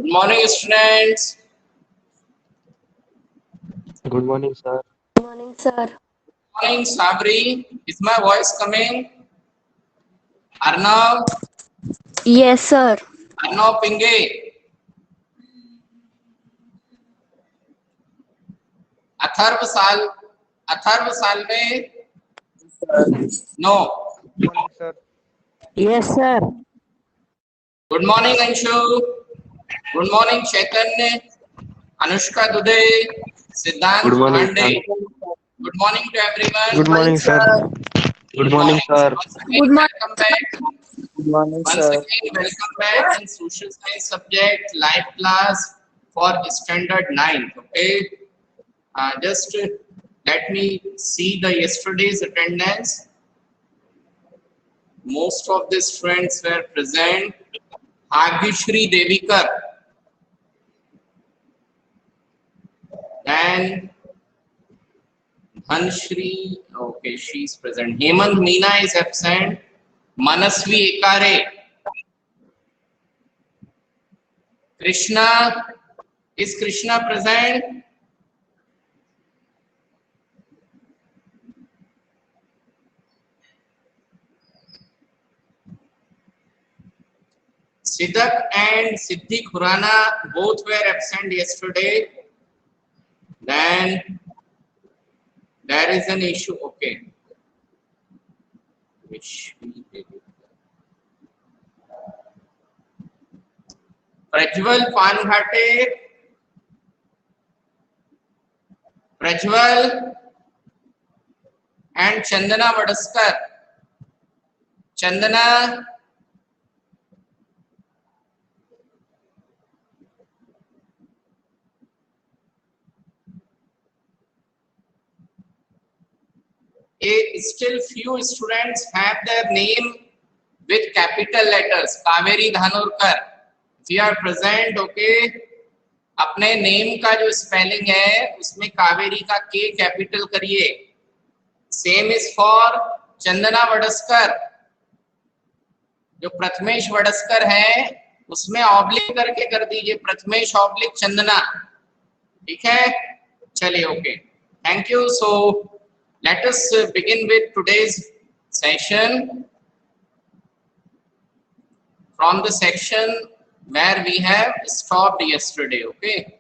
Good morning, students. Good morning, sir. Good morning, sir. Good morning, Sabri. Is my voice coming? Arnav, Yes, sir. Arnav Pinge. Atharva साल में no. Sir. Yes, sir. Good morning, Anshu. Good morning, Chaitanya, Anushka Dude, Siddhant Good morning, Bhande. sir. Good morning to everyone. Good morning, sir. Good morning, sir. Once again, welcome back. Good morning, Once again, welcome back in social science subject live class for standard 9th. Okay, just let me see the yesterday's attendance. Most of the students were present. Bhagyashri Devikar, then Dhanshri, okay, she's present. Hemant Meena is absent. Manasvi Ekare. Krishna, is Krishna present? Siddharth and Siddhi Khurana both were absent yesterday. Then there is an issue. Okay. Prajwal Panghate. Prajwal and Chandana Vadaskar. Chandana. Still few students have their name with capital letters. Kaveri Dhanurkar, if you are present, okay, अपने name का जो spelling है उसमें कावेरी का के capital करिए. Same is for Chandana Wadaskar. जो प्रथमेश वडस्कर है उसमें ऑब्लिक करके कर दीजिए, प्रथमेश ऑब्लिक चंदना. ठीक है, चलिए. Okay, thank you. So let us begin with today's session from the section where we have stopped yesterday. Okay,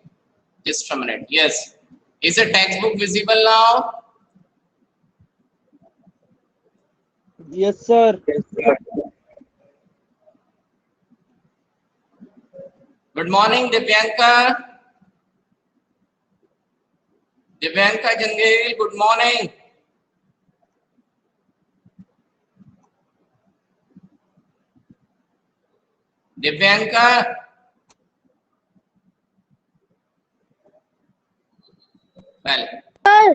just a minute. Yes, is the textbook visible now? Yes, sir. Good morning, Divyanka. Divyanka Jangel, good morning. Divyanka,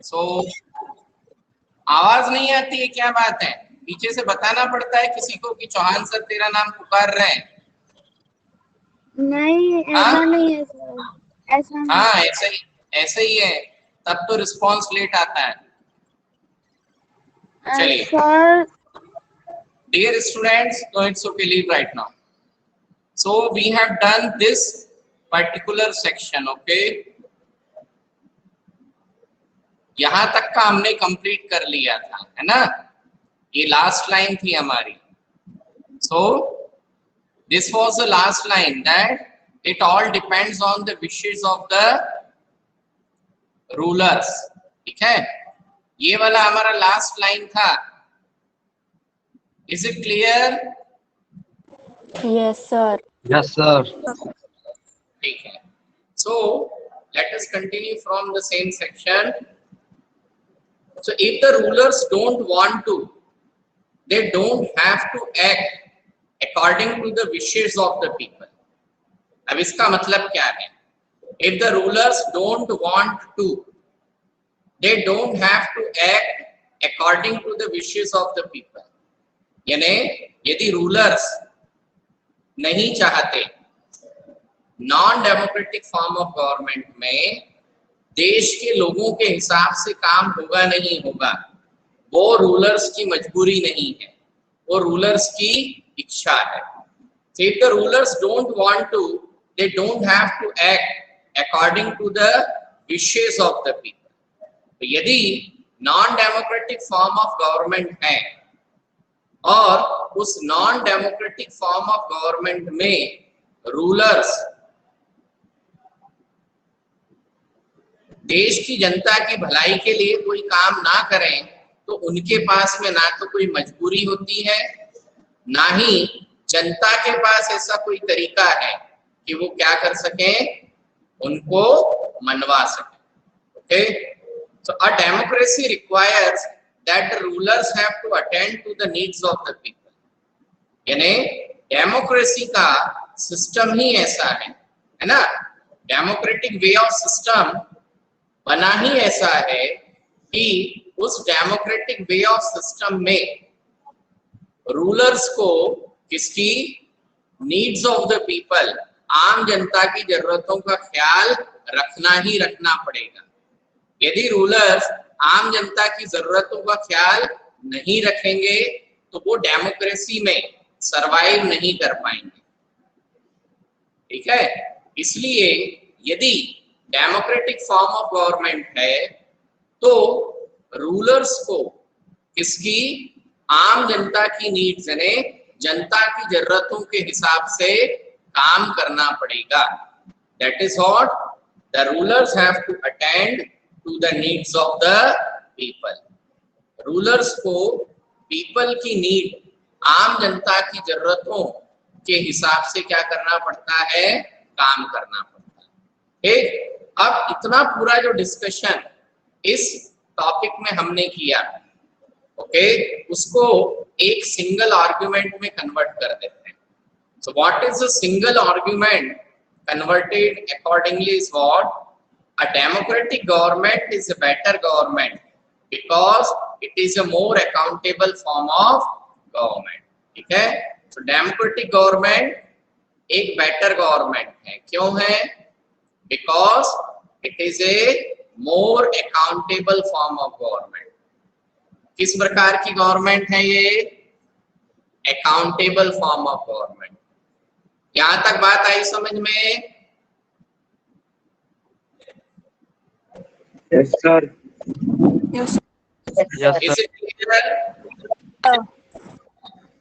so आवाज नहीं आती है, क्या बात है? पीछे से बताना पड़ता है किसी को कि चौहान सर तेरा नाम पुकार रहे हैं. नहीं, ऐसा नहीं है सर. ऐसा नहीं. हाँ, ऐसे ही है. तब तो रिस्पॉन्स लेट आता है. चलिए. Sir, Dear students, so it's okay, leave right now. So we have done this particular section. Okay, यहां तक का हमने कंप्लीट कर लिया था, है ना? ये लास्ट लाइन थी हमारी. So this was the last line, that it all depends on the wishes of the rulers. ठीक है, ये वाला हमारा लास्ट लाइन था. Is it clear? yes, sir. Yes, sir. ठीक है. So let us continue from the same section. So if the rulers don't want to, they don't have to act according to the wishes of the people. अब इसका मतलब क्या है? If the rulers don't want to, they don't have to act according to the wishes of the people. यानी यदि rulers नहीं चाहते, non democratic form of government में देश के लोगों के हिसाब से काम होगा नहीं होगा, वो रूलर्स की मजबूरी नहीं है, वो रूलर्स की इच्छा है. So if the rulers don't want to, they don't have to act according to the wishes of the people. तो यदि non democratic form of government है और उस non democratic form of government में रूलर्स देश की जनता की भलाई के लिए कोई काम ना करें तो उनके पास में ना तो कोई मजबूरी होती है, ना ही जनता के पास ऐसा कोई तरीका है कि वो क्या कर सके, उनको मनवा सके. Okay, so a democracy requires that the rulers have to attend to the needs of the people. यानी डेमोक्रेसी का सिस्टम ही ऐसा है ना, डेमोक्रेटिक वे ऑफ सिस्टम बना ही ऐसा है कि उस डेमोक्रेटिक वे ऑफ सिस्टम में रूलर्स को किसकी, नीड्स ऑफ द पीपल, आम जनता की जरूरतों का ख्याल रखना ही रखना पड़ेगा. यदि रूलर्स आम जनता की जरूरतों का ख्याल नहीं रखेंगे तो वो डेमोक्रेसी में सरवाइव नहीं कर पाएंगे. ठीक है, इसलिए यदि डेमोक्रेटिक फॉर्म ऑफ गवर्नमेंट है तो रूलर्स को किसकी, आम जनता की नीड्स यानी जनता की जरूरतों के हिसाब से काम करना पड़ेगा. That is what the rulers have to attend to the needs of the people. Rulers को पीपल की नीड, आम जनता की जरूरतों के हिसाब से क्या करना पड़ता है, काम करना पड़ता है. ठीक, अब इतना पूरा जो डिस्कशन इस टॉपिक में हमने किया, ओके, उसको एक सिंगल आर्गुमेंट में कन्वर्ट कर देते हैं. So what is a single argument converted accordingly is what, a democratic government is a better government because it is a more accountable form of government. ठीक है, तो डेमोक्रेटिक गवर्नमेंट एक better government है. क्यों है? Because it is a more accountable form of government. किस प्रकार की गवर्नमेंट है ये? Accountable form of government. यहां तक बात आई समझ में? Yes, sir. Yes. Yes, Is sir. it clear?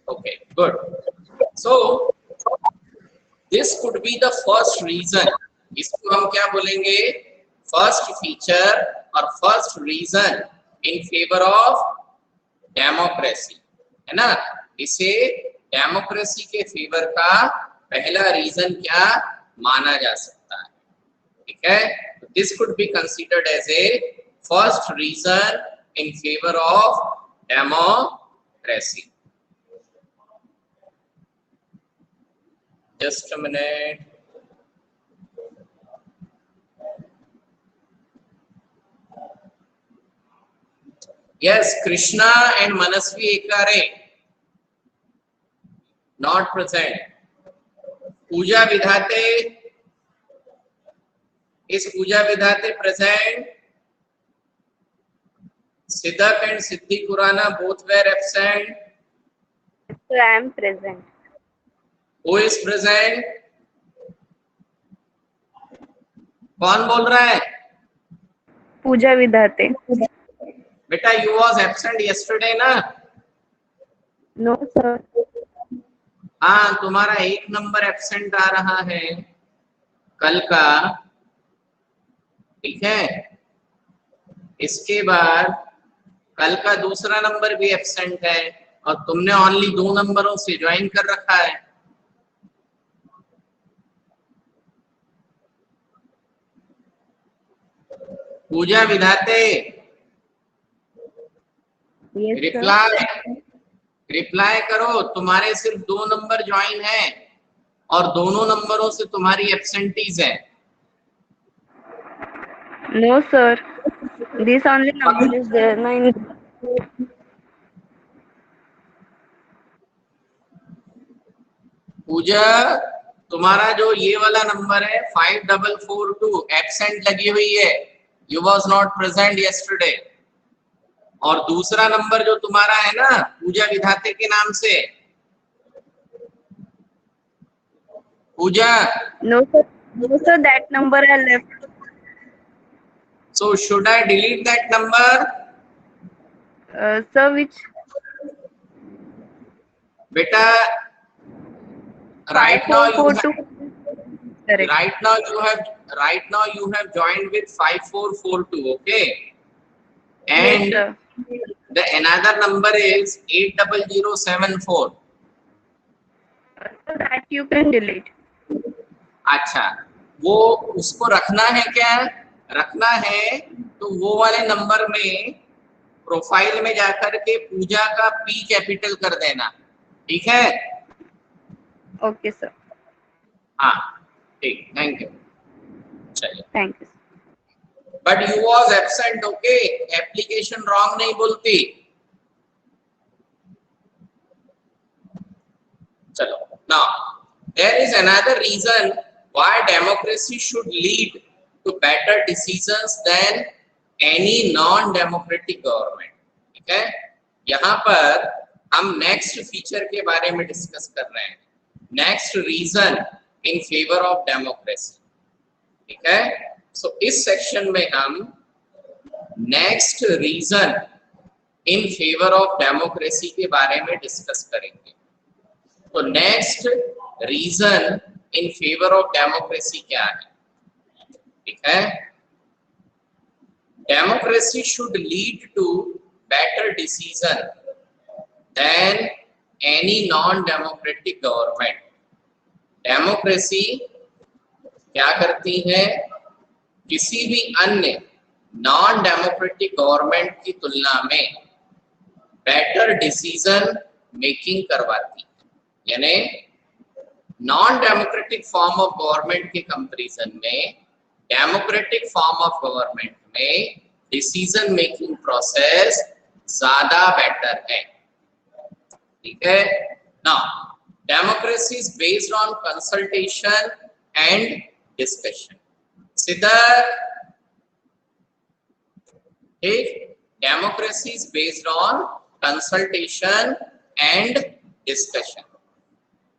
Okay, good. So this could be the first reason. इसको हम क्या बोलेंगे? फर्स्ट फीचर और first reason in favour of democracy, है ना. इसे डेमोक्रेसी के फेवर का पहला रीजन क्या माना जा सकता है. ठीक है, this could be considered as a first reason in favor of democracy. Just a minute. Yes, Krishna and Manasvi Ekare not present. Pooja Vidhate, is Pooja Vidhate present? Siddhak and Siddhi Kurana both were absent. So I am present. Who is present? कौन बोल रहा है? Pooja Vidhate. बेटा you was absent yesterday ना? No, sir. हाँ, तुम्हारा एक number absent आ रहा है कल का. ठीक है, इसके बाद कल का दूसरा नंबर भी एब्सेंट है और तुमने ओनली 2 नंबरों से ज्वाइन कर रखा है. पूजा विधाते, Yes, रिप्लाई रिप्लाई करो. तुम्हारे सिर्फ 2 नंबर ज्वाइन है और दोनों नंबरों से तुम्हारी एब्सेंटीज है. No, sir. This only number is there. 9. पूजा, तुम्हारा जो ये वाला नंबर है 5442 एब्सेंट लगी हुई है. You was not present yesterday. और दूसरा नंबर जो तुम्हारा है ना पूजा विधाते के नाम से, Pooja, No, sir. No, sir. That number I left. so should I delete that number? Sir, which Beta, right now you have 5442? Correct. right now you have joined with 5442, okay? Yes, And sir. the another number is 80074. So that you can delete. अच्छा, वो उसको रखना है क्या? रखना है तो वो वाले नंबर में प्रोफाइल में जाकर के पूजा का पी कैपिटल कर देना, ठीक है? Okay, sir. हाँ, ठीक, थैंक यू। चलिए, Thank you. But you was absent, okay? Application wrong नहीं बोलती। चलो, now there is another reason why democracy should lead to better decisions than any non-democratic government, ठीक है? यहाँ पर हम नेक्स्ट फीचर के बारे में डिस्कस कर रहे हैं, next reason in favour of democracy, ठीक है? सो इस सेक्शन में हम next reason in favour of democracy के बारे में डिस्कस करेंगे। तो next reason in favour of democracy क्या है, ठीक है? Democracy should lead to better decision than any non democratic government. Democracy क्या करती है? किसी भी अन्य नॉन डेमोक्रेटिक गवर्नमेंट की तुलना में बेटर डिसीजन मेकिंग करवाती है, यानी non democratic form of government के कंपैरिजन में डेमोक्रेटिक फॉर्म ऑफ गवर्नमेंट में डिसीजन मेकिंग प्रोसेस ज्यादा बेटर है, ठीक है? Now democracy is based on consultation and discussion. Siddharth, ठीक, democracy is based on consultation and discussion.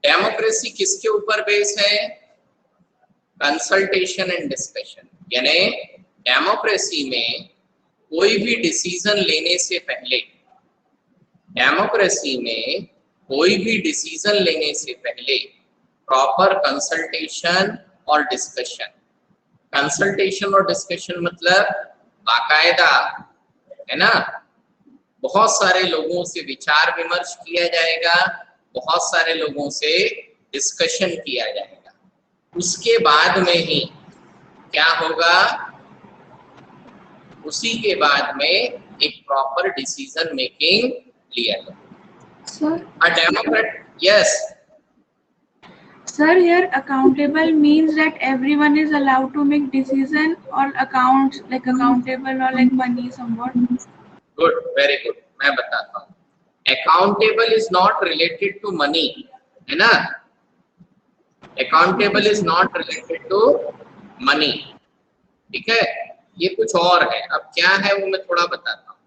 Democracy किसके ऊपर बेस है? Consultation and discussion. यानी डेमोक्रेसी में कोई भी डिसीजन लेने से पहले, डेमोक्रेसी में कोई भी डिसीजन लेने से पहले प्रॉपर कंसल्टेशन और डिस्कशन। कंसल्टेशन और डिस्कशन मतलब बाकायदा, है ना, बहुत सारे लोगों से विचार विमर्श किया जाएगा, बहुत सारे लोगों से डिस्कशन किया जाएगा, उसके बाद में ही क्या होगा? उसी के बाद में एक प्रॉपर डिसीजन मेकिंग लिया जाएगा। Sir, a Democrat, yes sir, here accountable means that everyone is allowed to make decision or accounts, like accountable or like money somewhat. Good, very good, मैं बताता हूँ। Accountable is not related to money, है ना? Accountable is not related to money, ठीक है? ये कुछ और है। अब क्या है वो मैं थोड़ा बताता हूँ।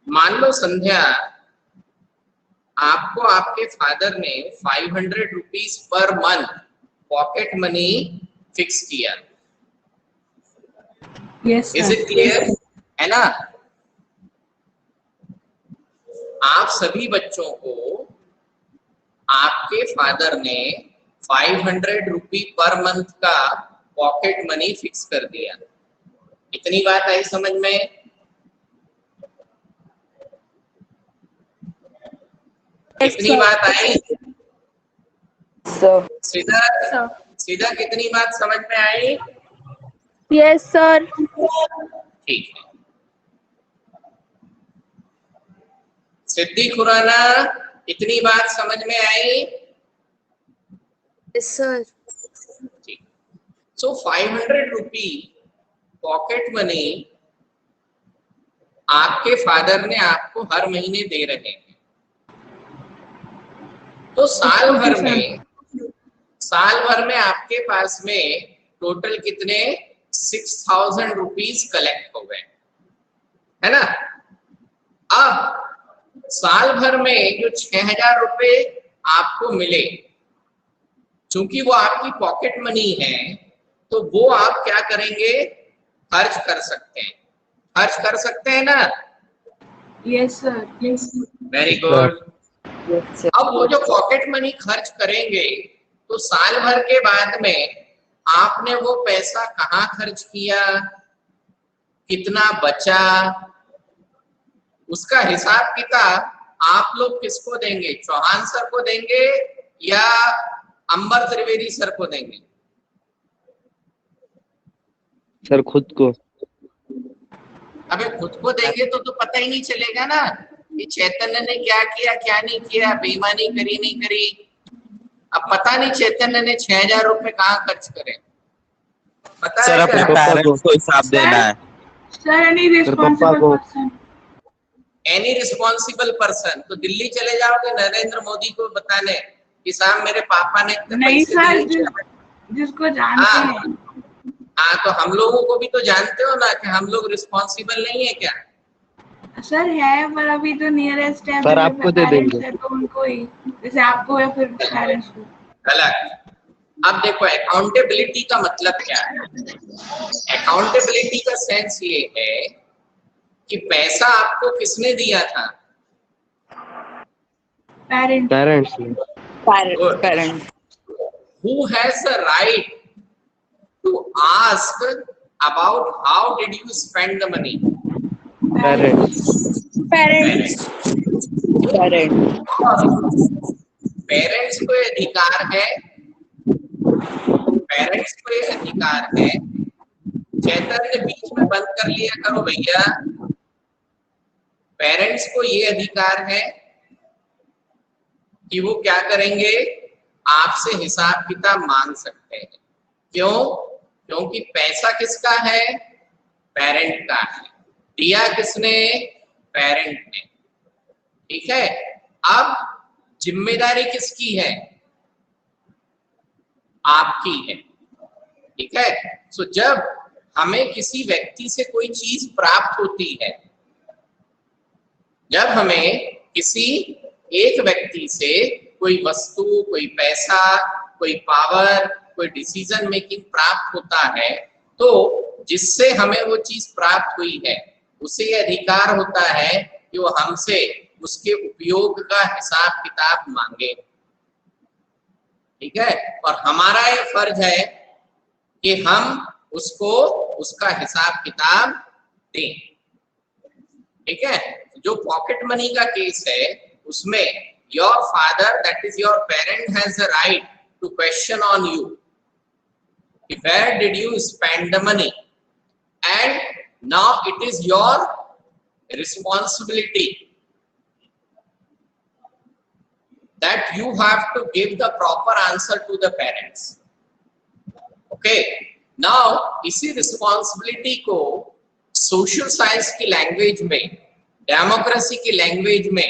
मान लो संध्या, आपको आपके फादर ने 500 rupees per month pocket money fix किया। Yes, is sir. It clear, है ना? आप सभी बच्चों को आपके फादर ने 500 रुपी पर मंथ का पॉकेट मनी फिक्स कर दिया। इतनी बात आई समझ में? कितनी बात आई? Sir. सीधा Sir. सीधा कितनी बात समझ में आई? Yes, sir. ठीक है। सिद्धि खुराना, इतनी बात समझ में आई? Yes, sir. ठीक। सो 500 रुपी पॉकेट मनी आपके फादर ने आपको हर महीने दे रहे हैं। तो साल भर में आपके पास में टोटल कितने 6000 रुपीज कलेक्ट हो गए, है ना? अब साल भर में जो 6000 रुपए आपको मिले, चूंकि वो आपकी पॉकेट मनी है तो वो आप क्या करेंगे, खर्च कर सकते हैं। खर्च कर सकते हैं ना? Yes, sir. Very good. अब वो जो पॉकेट मनी खर्च करेंगे तो साल भर के बाद में आपने वो पैसा कहाँ खर्च किया, कितना बचा, उसका हिसाब किताब आप लोग किसको देंगे? चौहान सर को देंगे या अंबर त्रिवेदी सर को देंगे? सर खुद को। अबे खुद को देंगे तो पता ही नहीं चलेगा ना कि चैतन्य ने क्या किया क्या नहीं किया, बेईमानी करी नहीं करी। अब पता नहीं चैतन्य ने 6,000 रुपए कहाँ खर्च करे, पता सर है अपने क्या? पेरेंट्स को हिसाब देना है। Sir, any responsible को। person. Any responsible person. तो दिल्ली चले जाओगे नरेंद्र मोदी को बताने कि साहब मेरे पापा ने इतने नहीं पैसे सर, दिए। जिसको जानते हाँ हैं। हाँ, तो हम लोगों को भी तो जानते हो ना कि हम लोग रिस्पॉन्सिबल नहीं है क्या? सर है, पर अभी तो नियरेस्ट है, सर, आपको दे पेरेंट्स देंगे। है तो उनको ही, जैसे आपको या फिर पेरेंट्स को। गलत। अब देखो अकाउंटेबिलिटी का मतलब क्या है। अकाउंटेबिलिटी का सेंस ये है कि पैसा आपको किसने दिया था? Parents. Parents. Good. Parent. Who has the right to ask about how did you spend the money? Parents. Parents. Parent. Parents को ये अधिकार है, पेरेंट्स को ये अधिकार है। चैतन्य बीच में बंद कर लिया करो भैया। पेरेंट्स को ये अधिकार है कि वो क्या करेंगे, आपसे हिसाब किताब मांग सकते हैं। क्यों? क्योंकि पैसा किसका है? पेरेंट का है। दिया किसने? पेरेंट ने। ठीक है। अब जिम्मेदारी किसकी है? आपकी है। ठीक है। सो जब हमें किसी व्यक्ति से कोई चीज प्राप्त होती है, जब हमें किसी एक व्यक्ति से कोई वस्तु, कोई पैसा, कोई पावर, कोई डिसीजन मेकिंग प्राप्त होता है, तो जिससे हमें वो चीज प्राप्त हुई है उसे ये अधिकार होता है कि वो हमसे उसके उपयोग का हिसाब किताब मांगे। ठीक है। और हमारा ये फर्ज है कि हम उसको उसका हिसाब किताब दें। ठीक है। जो पॉकेट मनी का केस है उसमें your father, that is your parent, has the right to question on you कि where did you spend the money, and now it is your responsibility that you have to give the proper answer to the parents. Okay. Now इसी responsibility को social science की language में, democracy की language में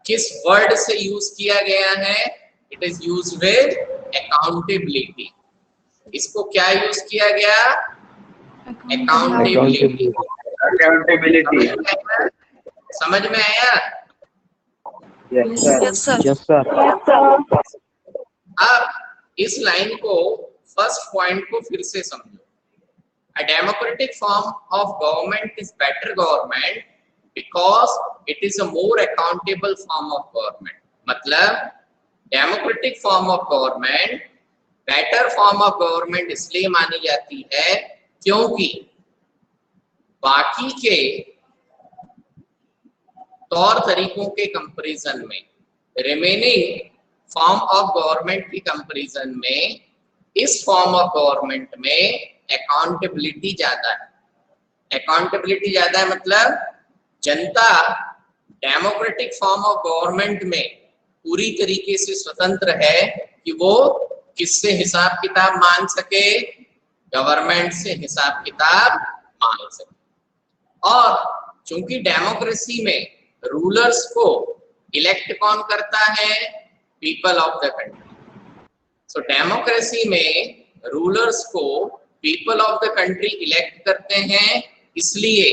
किस word से use किया गया है? It is use with accountability. इसको क्या यूज किया गया? अकाउंटेबिलिटी। समझ में आया? Yes, sir. Yes sir. अब इस लाइन को, फर्स्ट पॉइंट को फिर से समझो। A democratic form of government is better government because it is a more accountable form of government. मतलब democratic form of government better form of government इसलिए मानी जाती है क्योंकि बाकी के तौर तरीकों के कंपैरिजन में, रिमेनिंग फॉर्म ऑफ गवर्नमेंट की कंपैरिजन में, इस फॉर्म ऑफ गवर्नमेंट में अकाउंटेबिलिटी ज्यादा है। अकाउंटेबिलिटी ज्यादा है मतलब जनता डेमोक्रेटिक फॉर्म ऑफ गवर्नमेंट में पूरी तरीके से स्वतंत्र है कि वो किससे हिसाब किताब मांग सके? गवर्नमेंट से हिसाब किताब मांग सके। और चूंकि डेमोक्रेसी में रूलर्स को इलेक्ट कौन करता है? People of the country. So democracy में रूलर्स को people of the country elect करते हैं, इसलिए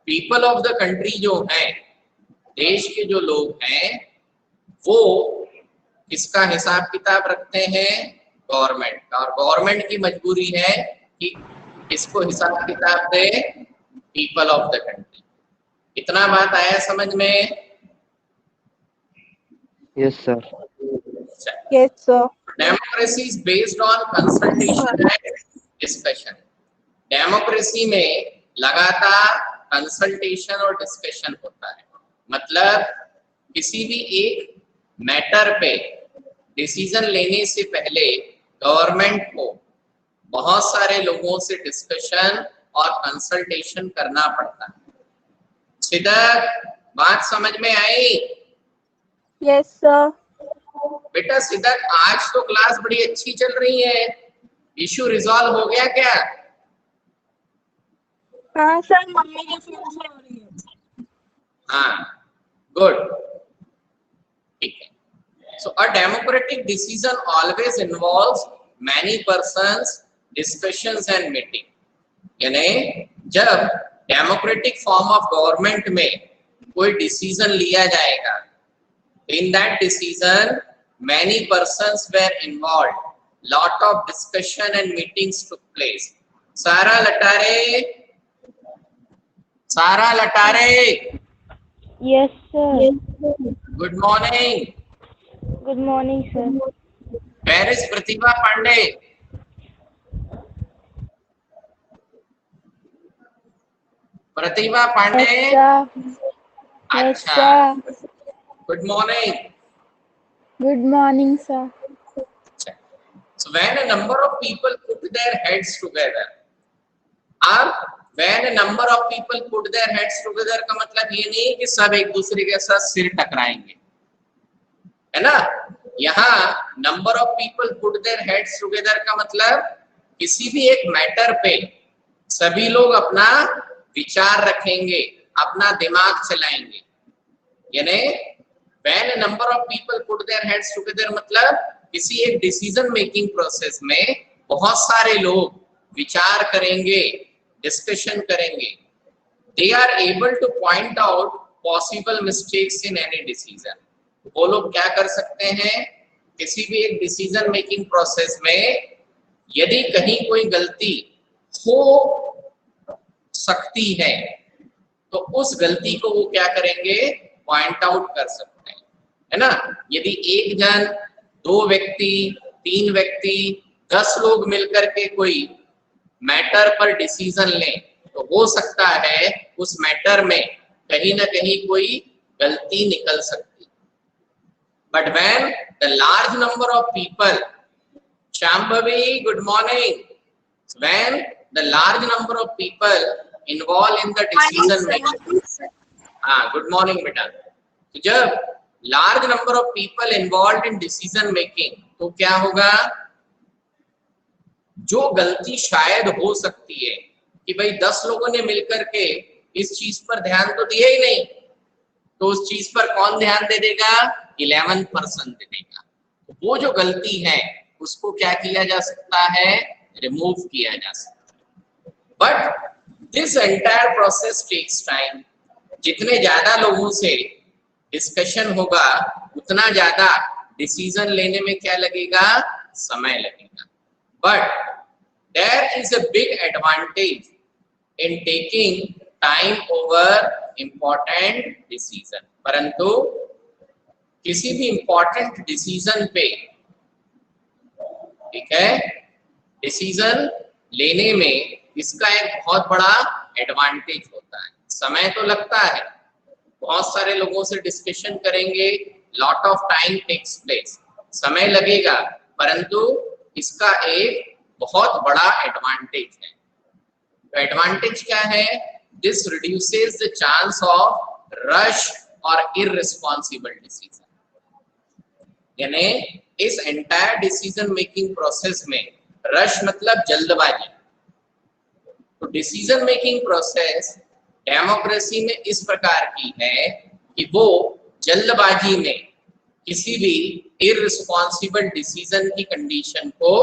पीपल ऑफ द कंट्री जो है, देश के जो लोग हैं, वो किसका हिसाब किताब रखते हैं? गवर्नमेंट का। और गवर्नमेंट की मजबूरी है कि किसको हिसाब किताब दे? People of the country. इतना बात आया समझ में? Yes sir. Yes, sir. Democracy is based on consultation and discussion. Democracy में लगातार कंसल्टेशन और डिस्कशन होता है। मतलब किसी भी एक मैटर पे डिसीजन लेने से पहले गवर्नमेंट को बहुत सारे लोगों से डिस्कशन और कंसल्टेशन करना पड़ता है। सिद्धार्थ, बात समझ में आई? Yes, sir. बेटा सिद्धार्थ, आज तो क्लास बड़ी अच्छी चल रही है, इश्यू रिजॉल्व हो गया क्या? हाँ सर, मम्मी की फोन से हो रही है। हाँ, गुड, ठीक है। So a democratic decision always involves many persons, discussions and meeting. यानी जब डेमोक्रेटिक फॉर्म ऑफ गवर्नमेंट में कोई डिसीजन लिया जाएगा, in that decision many persons were involved, lot of discussion and meetings took place. Sara Latare, Yes, sir. Good morning. Good morning, sir. Where is Pratibha Pandey? Pratibha Pandey, Yes, अच्छा, sir. Good morning. Good morning, sir. So when a number of people put their heads together, अब when a number of people put their heads together का मतलब ये नहीं कि सब एक दूसरे के साथ सिर टकराएंगे, है ना? यहाँ number of people put their heads together का मतलब किसी भी एक मैटर पे सभी लोग अपना विचार रखेंगे, अपना दिमाग चलाएंगे। यानी when a number of people put their heads together मतलब किसी एक डिसीजन मेकिंग प्रोसेस में बहुत सारे लोग विचार करेंगे, डिस्कशन करेंगे। They are able to point out possible mistakes in any decision. वो लोग क्या कर सकते हैं? किसी भी एक डिसीजन मेकिंग प्रोसेस में यदि कहीं कोई गलती हो सकती है तो उस गलती को वो क्या करेंगे? पॉइंट आउट कर सकते हैं, है ना? यदि एक जन, दो व्यक्ति, तीन व्यक्ति, 10 लोग मिलकर के कोई मैटर पर डिसीजन लें तो हो सकता है उस मैटर में कहीं ना कहीं कोई गलती निकल सकती। But when the large number of people, Shambhavi, good morning. When the large number of people involved in the decision making, good morning, beta. तो जब large number of people involved in decision making, तो क्या होगा? जो गलती शायद हो सकती है कि भाई 10 लोगों ने मिलकर के इस चीज पर ध्यान तो दिया ही नहीं, तो उस चीज पर कौन ध्यान दे देगा? 11% दे देगा। वो जो गलती है उसको क्या किया जा सकता है? रिमूव किया जा सकता है। But this entire process takes time. जितने ज्यादा लोगों से डिस्कशन होगा उतना ज्यादा डिसीजन लेने में क्या लगेगा? समय लगेगा। But there is a big advantage in taking time over important decision. परंतु किसी भी इंपॉर्टेंट डिसीजन पे, ठीक है, डिसीजन लेने में इसका एक बहुत बड़ा एडवांटेज होता है। समय तो लगता है, बहुत सारे लोगों से डिस्कशन करेंगे, lot of time takes place, समय लगेगा, परंतु इसका एक बहुत बड़ा एडवांटेज है। तो एडवांटेज क्या है? This reduces the chance of rush और इररिस्पॉन्सिबल डिसीजन। यानी इस एंटायर डिसीजन मेकिंग प्रोसेस में रश मतलब जल्दबाजी। तो डिसीजन मेकिंग प्रोसेस डेमोक्रेसी में इस प्रकार की है कि वो जल्दबाजी में किसी भी इररिस्पॉन्सिबल डिसीजन की कंडीशन को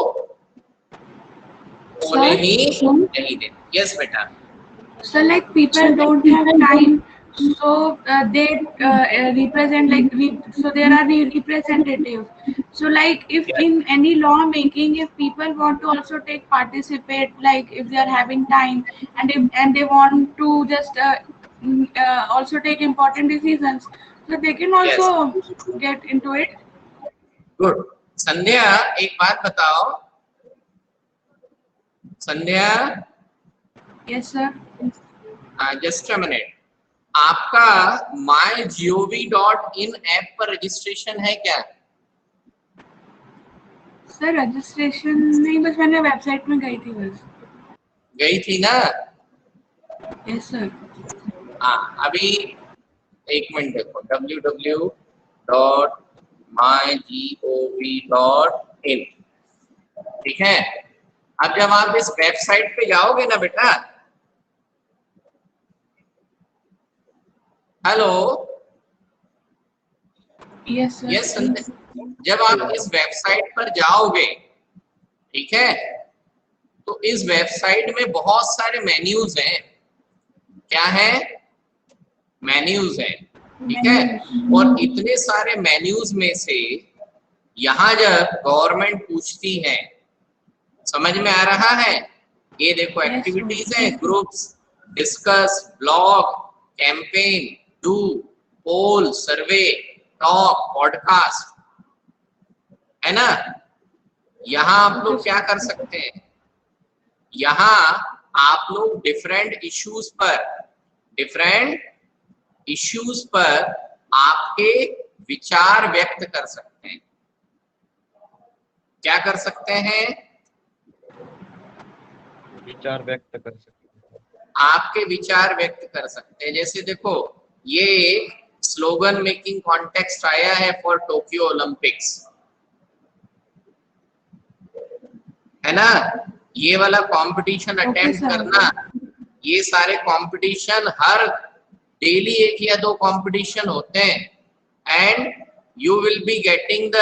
होने ही नहीं देती। यस बेटा। So like people don't have time So they represent like so there are representatives. So like if Yes. in any law making, if people want to also take participate, like if they are having time and they want to just also take important decisions, so they can Yes. also get into it. Good. Sandhya, एक बात बताओ. Sandhya, Yes sir. Just a minute. आपका mygov.in app पर registration है क्या? Sir registration नहीं, बस मैंने वेबसाइट में गई थी बस. गई थी ना? Yes sir. हाँ, अभी एक मिनट देखो. www.mygov.in. ठीक है. अब जब आप इस वेबसाइट पे जाओगे ना बेटा, हेलो, यस सर. यस, जब आप इस वेबसाइट पर जाओगे, ठीक है, तो इस वेबसाइट में बहुत सारे मेन्यूज हैं. क्या है? मेन्यूज हैं. ठीक है. और इतने सारे मेन्यूज में से यहाँ जब गवर्नमेंट पूछती है, समझ में आ रहा है? ये देखो एक्टिविटीज है, groups, discuss, blog, campaign, do, poll, survey, talk, podcast, है ना? यहाँ आप लोग क्या कर सकते हैं? यहाँ आप लोग डिफरेंट इश्यूज पर आपके विचार व्यक्त कर सकते हैं. क्या कर सकते हैं? विचार व्यक्त कर सकते हैं. आपके विचार व्यक्त कर सकते हैं. जैसे देखो, ये स्लोगन मेकिंग कॉन्टेक्स्ट आया है फॉर टोक्यो ओलंपिक्स, है ना? ये वाला कंपटीशन अटेम्प्ट करना, ये सारे कंपटीशन हर डेली एक या दो कंपटीशन होते हैं. And you will be getting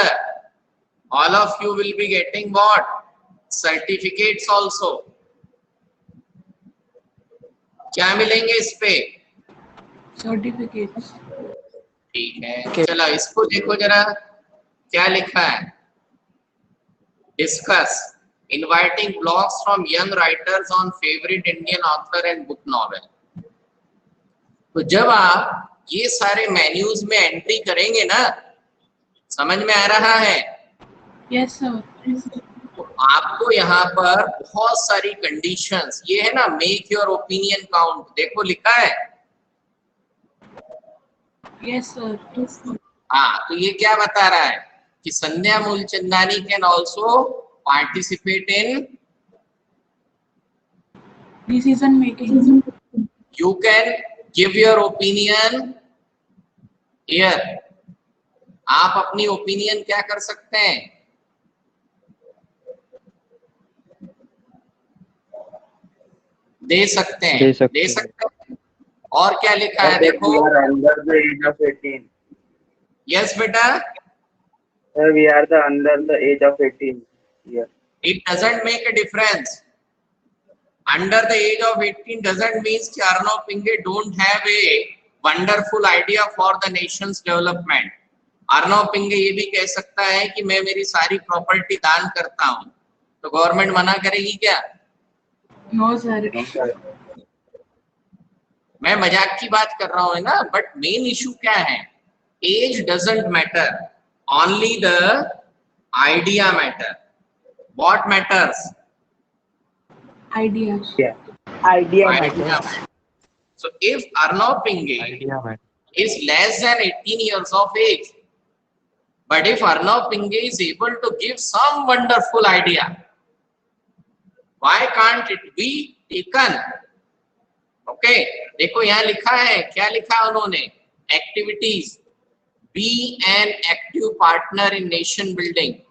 all of you will be getting what? Certificates also. क्या मिलेंगे इस पे? सर्टिफिकेट्स. ठीक है. चलो इसको देखो जरा, क्या लिखा है? Discuss inviting blogs from young writers on favourite Indian author and book novel. तो जब आप ये सारे मेन्यूज में एंट्री करेंगे ना, समझ में आ रहा है? Yes sir. तो आपको यहाँ पर बहुत सारी कंडीशंस, ये है ना, मेक योर ओपिनियन काउंट, देखो लिखा है. Yes sir. हाँ, तो ये क्या बता रहा है कि Sandhya Mulchandani can also participate in decision making. You can give your opinion here. आप अपनी ओपिनियन क्या कर सकते हैं? दे सकते हैं. और क्या लिखा है देखो? Under the age of 18. Yes बेटा. Sir, we are under the age of 18 years. It doesn't make a difference. Under the age of 18 doesn't mean कि Arnav Pinge don't have a wonderful idea for the nation's development. Arnav Pinge ये भी कह सकता है कि मैं मेरी सारी प्रॉपर्टी दान करता हूँ, तो गवर्नमेंट मना करेगी क्या? No sir. मैं मजाक की बात कर रहा हूँ ना, बट मेन इशू क्या है? Age doesn't matter, only the idea matter. What matters? Idea. Idea Idea. So if Arnav Pinge idea में is less than 18 years of age, but if Arnav Pinge is able to give some wonderful idea, why can't it be taken? Okay, देखो यहाँ लिखा है, क्या लिखा है उन्होंने? Activities. Be an active partner in nation building.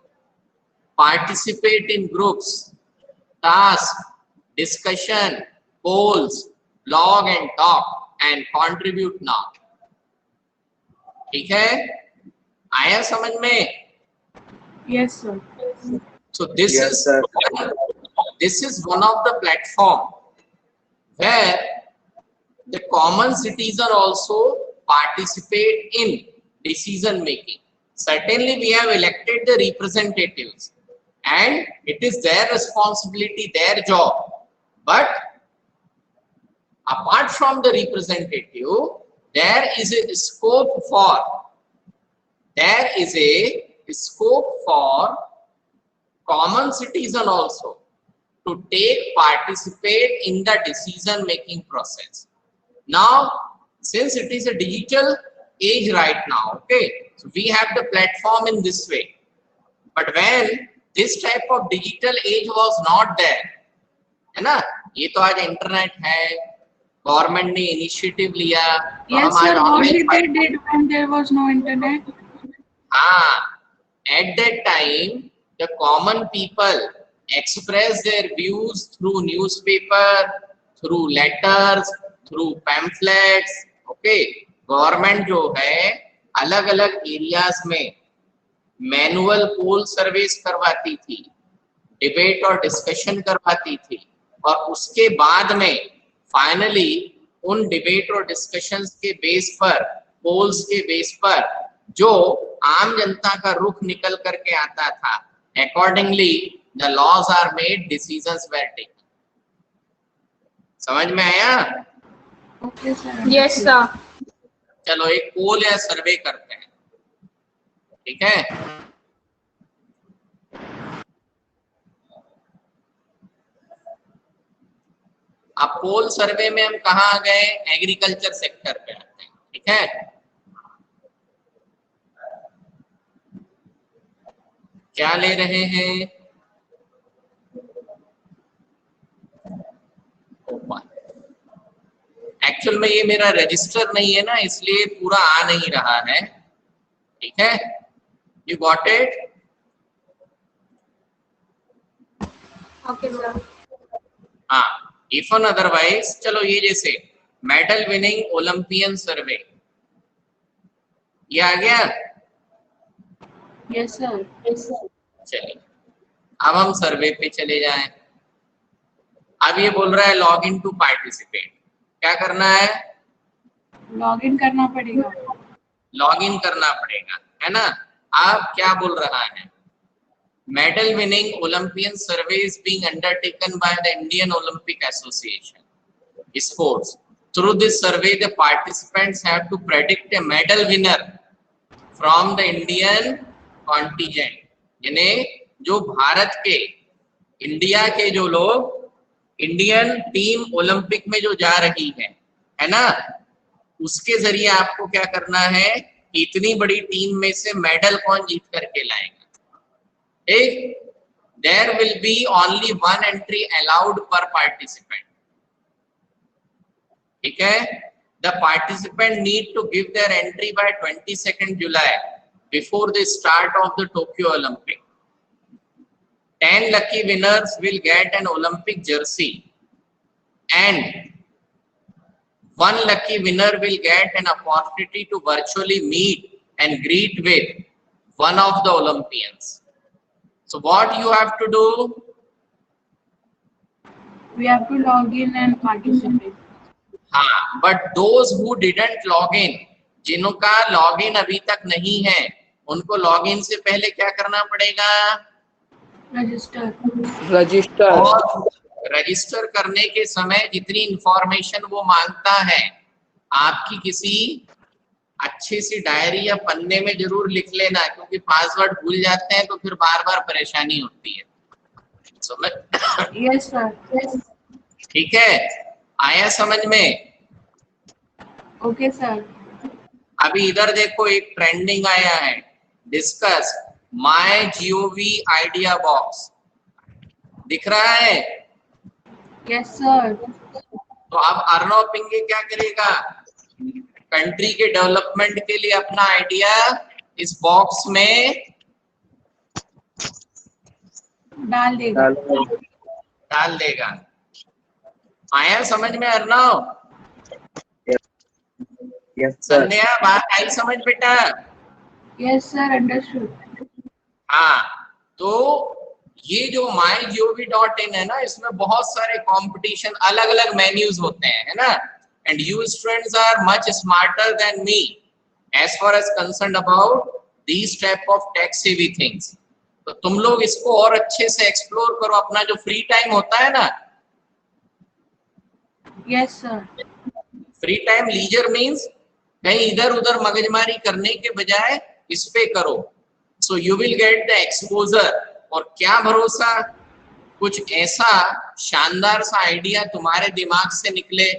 Participate in groups, tasks, discussion, polls, blog and talk, and contribute now. ठीक है? आया समझ में? Yes sir. So this Yes, is sir. this is one of the platform where the common citizen also participate in decision making. Certainly we have elected the representatives and it is their responsibility, their job, but apart from the representative, there is a scope for common citizen also to participate in the decision making process. Now, since it is a digital age right now, okay, so we have the platform in this way. But when this type of digital age was not there, है ना, ये तो आज internet है, government ने initiative लिया, Yes, sir. What they did when there was no internet? At that time, the common people express their views through newspaper, through letters, through pamphlets. Okay, government जो है अलग अलग एरियाज में manual पोल सर्वेस करवाती थी, debate और discussion करवाती थी, और उसके बाद में फाइनली उन डिबेट और डिस्कशंस के बेस पर, पोल्स के बेस पर जो आम जनता का रुख निकल करके आता था, accordingly the laws are made, decisions were taken. समझ में आया? Okay, sir. Yes, sir. चलो एक पोल या सर्वे करते हैं, ठीक है? अब पोल सर्वे में हम कहाँ आ गए? एग्रीकल्चर सेक्टर पे आते हैं, ठीक है? क्या ले रहे हैं? एक्चुअल में ये मेरा रजिस्टर नहीं है ना, इसलिए पूरा आ नहीं रहा है, ठीक है? You got it? Okay, sir. हाँ, इफ ऑन अदरवाइज, चलो ये जैसे मेडल विनिंग ओलंपियन सर्वे, ये आ गया? Yes, sir. चलिए अब हम सर्वे पे चले जाएं। अब ये बोल रहा है लॉग इन टू पार्टिसिपेट, क्या करना है? लॉग इन करना पड़ेगा। लॉग इन करना पड़ेगा, है ना? अब क्या बोल रहा है? Medal winning Olympian survey is being undertaken by the Indian Olympic association sports. Through this survey the participants have to predict a medal winner from the Indian contingent, यानी जो भारत के, इंडिया के जो लोग, इंडियन टीम ओलंपिक में जो जा रही है ना, उसके जरिए आपको क्या करना है? इतनी बड़ी टीम में से मेडल कौन जीत करके लाएगा? एक, there will be only one entry allowed per participant, ठीक है? The participant need to give their entry by 22 July before the start of the Tokyo Olympic. 10 lucky winners will get an Olympic jersey and 1 lucky winner will get an opportunity to virtually meet and greet with one of the Olympians. So what you have to do? We have to log in and participate. हाँ, but those who didn't log in, जिनका log in अभी तक नहीं है, उनको log in से पहले क्या करना पड़ेगा? रजिस्टर। और रजिस्टर करने के समय जितनी इंफॉर्मेशन वो मांगता है, आपकी किसी अच्छी सी डायरी या पन्ने में जरूर लिख लेना, क्योंकि पासवर्ड भूल जाते हैं तो फिर बार बार परेशानी होती है। समझ? Yes, sir. Yes. ठीक है, आया समझ में? Okay, sir. अभी इधर देखो, एक ट्रेंडिंग आया है, discuss my GOV idea box, दिख रहा है? Yes, sir. तो अब अर्नव पिंगे क्या करेगा? कंट्री के डेवलपमेंट के लिए अपना आइडिया इस बॉक्स में डाल देगा। डाल देगा। आया समझ में अर्नव? Yes sir. संध्या, बात आई समझ बेटा? Yes, sir. Understood. हाँ, तो ये जो mygov.in है ना, इसमें बहुत सारे कंपटीशन, अलग अलग मेन्यूज होते हैं, है ना? and you students are much smarter than me as far as concerned about these type of tech savvy things. तो तुम लोग इसको और अच्छे से एक्सप्लोर करो, अपना जो फ्री टाइम होता है ना, Yes, sir. Free time leisure means कहीं इधर उधर मगजमारी करने के बजाय इस पे करो, so you will get the exposure. और क्या भरोसा कुछ ऐसा शानदार सा आइडिया तुम्हारे दिमाग से निकले।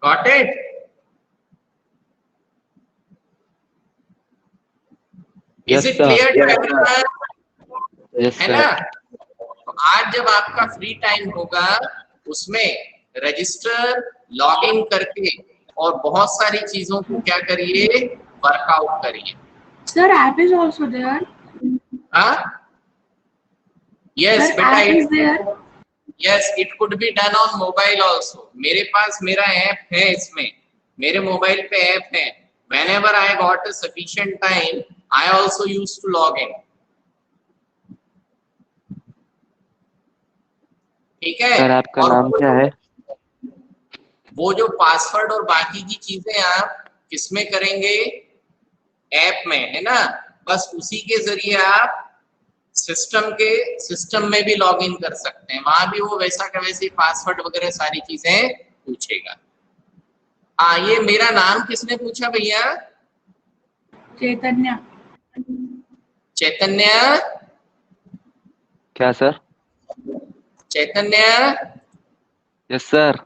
Got it? Is it clear to everyone? Yes, है sir. ना? तो आज जब आपका फ्री टाइम होगा उसमें रजिस्टर लॉग इन करके और बहुत सारी चीजों को क्या करिए, वर्कआउट करिए। Sir, app is also there. हाँ, यस Sir, बेटा, app is there. Yes it could be done on mobile also. मेरे पास मेरा ऐप है, इसमें मेरे मोबाइल पे ऐप है। whenever I got a sufficient time I also used to log in। ठीक है? सर आपका और नाम क्या है? वो जो पासवर्ड और बाकी की चीजें आप किसमें करेंगे, ऐप में, है ना? बस उसी के जरिए आप सिस्टम में भी लॉग इन कर सकते हैं। वहां भी वो वैसा का वैसे पासवर्ड वगैरह सारी चीजें पूछेगा। हाँ, ये मेरा नाम किसने पूछा भैया? Chaitanya. चैतन्य। क्या सर? Chaitanya, yes sir.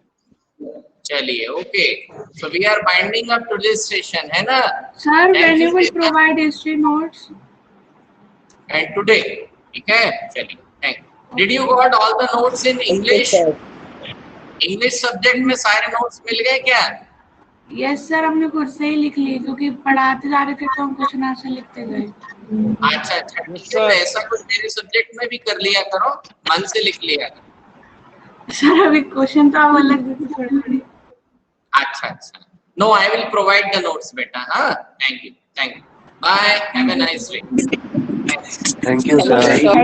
चलिए, okay. So we are binding up to this session, है ना? Sir, Thank when you, you will Chaitanya. provide history notes? And today, ठीक है? चलिए, thank you. Did you got all the notes in English? English subject में सारे notes मिल गए क्या? Yes, sir, हमने खुद से ही लिख ली क्योंकि पढ़ाते जा रहे थे तो हम क्वेश्चन आंसर लिखते गए। अच्छा अच्छा, ठीक है। तो ऐसा कुछ मेरे सब्जेक्ट में भी कर लिया करो, मन से लिख लिया करो। सर अभी क्वेश्चन तो आप अलग देते थोड़ी। अच्छा अच्छा, no I will provide the notes बेटा। हाँ, thank you, bye, have a nice day. Thank you sir.